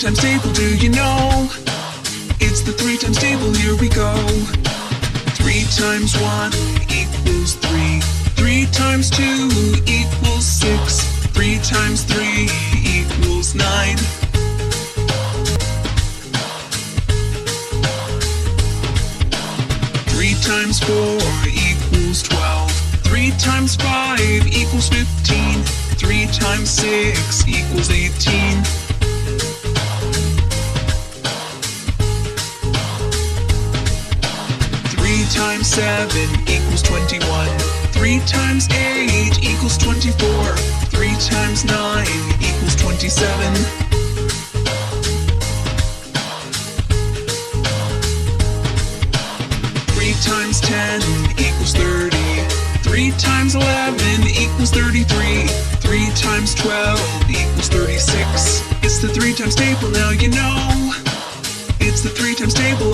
times table, do you know? It's the 3 times table, here we go. 3 times 1 equals 3. 3 times 2 equals 6. 3 times 3 equals 9. 3 times 4 equals 12. 3 times 5 equals 15. 3 times 6 equals 18. 3 times 7 equals 21. 3 times 8 equals 24. 3 times 9 equals 27. 3 times 10 equals 30. 3 times 11 equals 33. 3 times 12 equals 36. It's the 3 times table, now you know. It's the 3 times table,